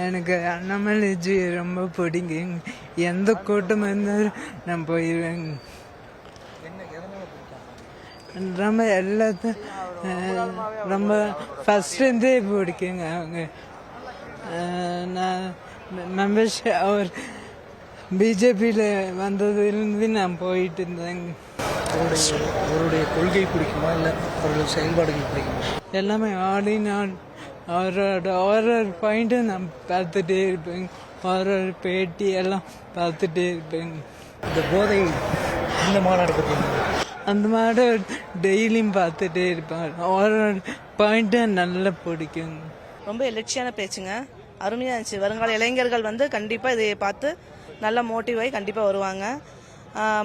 எனக்கு அண்ணாமலைஜி ரொம்ப பிடிக்கும். எந்த கூட்டம் இருந்தாலும் நான் போயிடுவேங்க. ரொம்ப எல்லாத்தையும் ரொம்ப ஃபஸ்ட்லேருந்தே பிடிக்குங்க அவங்க. நான் மெம்பர்ஷிப் அவர் பிஜேபியில் வந்ததுலேருந்து நான் போயிட்டு இருந்தேங்க. அவருடைய கொள்கை பிடிக்குமா இல்லை அவருடைய செயல்பாடுகள் பிடிக்குமா? எல்லாமே ஆடின் அவரோட பாயிண்ட்டும் நான் பார்த்துட்டே இருப்பேங்க. அவரோட பேட்டி எல்லாம் பார்த்துட்டே இருப்பேங்க. இந்த போதை இந்த மாநாடு பற்றி அந்த மாட டெய்லியும் பார்த்துட்டே இருப்பேன். அவரோட பாயிண்ட்டும் நல்லா பிடிக்குங்க. ரொம்ப எழுச்சியான பேச்சுங்க, அருமையாக இருந்துச்சு. வருங்கால இளைஞர்கள் வந்து கண்டிப்பாக இதை பார்த்து நல்ல மோட்டிவ் ஆகி கண்டிப்பாக வருவாங்க.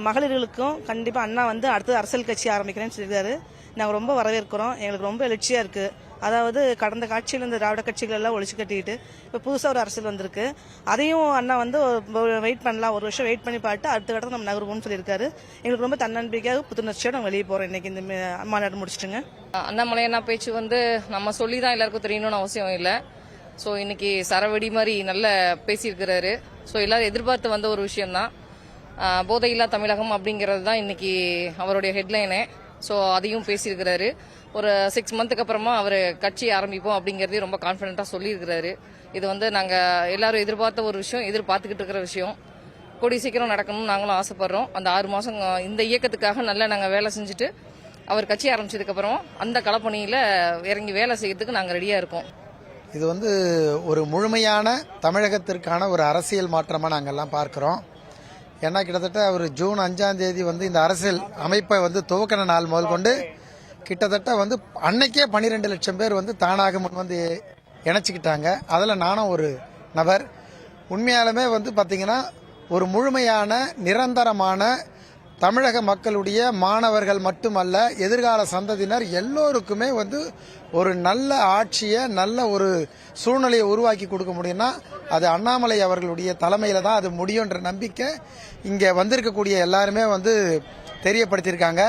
மகளிர்களுக்கும் கண்டிப்பாக அண்ணா வந்து அடுத்தது அரசியல் கட்சி ஆரம்பிக்கிறேன்னு சொல்லியிருக்காரு. நாங்கள் ரொம்ப வரவேற்கிறோம். எங்களுக்கு ரொம்ப எழுச்சியாக இருக்குது. அதாவது கடந்த காட்சியில் இந்த திராவிட கட்சிகள் எல்லாம் ஒழிச்சு கட்டிட்டு இப்போ புதுசாக ஒரு அரசியல் வந்திருக்கு. அதையும் அண்ணா வந்து வெயிட் பண்ணலாம், ஒரு வருஷம் வெயிட் பண்ணி பார்த்து அடுத்த கட்டத்தை நம்ம நகருவோம்னு சொல்லியிருக்காரு. எங்களுக்கு ரொம்ப தன்னம்பிக்கையாக புத்துணர்ச்சியாக நாங்கள் வெளியே போகிறோம். இன்னைக்கு இந்த மாநாடு முடிச்சுட்டுங்க. அண்ணாமலை அண்ணா பேச்சு வந்து நம்ம சொல்லி தான் எல்லாருக்கும் தெரியணும்னு அவசியம் இல்லை. ஸோ இன்னைக்கு சரவெடி மாதிரி நல்ல பேசியிருக்கிறாரு. ஸோ எல்லாரும் எதிர்பார்த்து வந்த ஒரு விஷயம்தான். போதையில்லா தமிழகம் அப்படிங்கிறது தான் இன்னைக்கு அவருடைய ஹெட்லைனே. ஸோ அதையும் பேசியிருக்கிறாரு. ஒரு 6 மந்த்துக்கு அப்புறமா அவர் கட்சி ஆரம்பிப்போம் அப்படிங்கிறதையும் ரொம்ப கான்ஃபிடென்ட்டாக சொல்லியிருக்கிறாரு. இது வந்து நாங்கள் எல்லாரும் எதிர்பார்த்த ஒரு விஷயம், எதிர்பார்த்துக்கிட்டு இருக்கிற விஷயம். கூடிய சீக்கிரம் நடக்கணும்னு நாங்களும் ஆசைப்படுறோம். அந்த 6 மாதம் இந்த இயக்கத்துக்காக நல்லா நாங்கள் வேலை செஞ்சுட்டு அவர் கட்சி ஆரம்பிச்சதுக்கப்புறம் அந்த களப்பணியில் இறங்கி வேலை செய்யறதுக்கு நாங்கள் ரெடியாக இருக்கோம். இது வந்து ஒரு முழுமையான தமிழகத்திற்கான ஒரு அரசியல் மாற்றமாக நாங்கள் எல்லாம் பார்க்குறோம். ஏன்னா கிட்டத்தட்ட அவர் ஜூன் 5ஆம் தேதி வந்து இந்த அரசியல் அமைப்பை வந்து துவக்கின நாள் முதல் கொண்டு கிட்டத்தட்ட வந்து அன்னைக்கே 12 லட்சம் பேர் வந்து தானாக முன் வந்து இணைச்சிக்கிட்டாங்க. அதில் நானும் ஒரு நபர். உண்மையாலுமே வந்து பார்த்தீங்கன்னா ஒரு முழுமையான நிரந்தரமான தமிழக மக்களுடைய மாணவர்கள் மட்டுமல்ல, எதிர்கால சந்ததியினர் எல்லோருக்குமே வந்து ஒரு நல்ல ஆட்சியை, நல்ல ஒரு சூழ்நிலையை உருவாக்கி கொடுக்க முடியும்னா அது அண்ணாமலை அவர்களுடைய தலைமையில தான் அது முடியுன்ற நம்பிக்கை இங்கே வந்திருக்கக்கூடிய எல்லாருமே வந்து தெரியப்படுத்தியிருக்காங்க.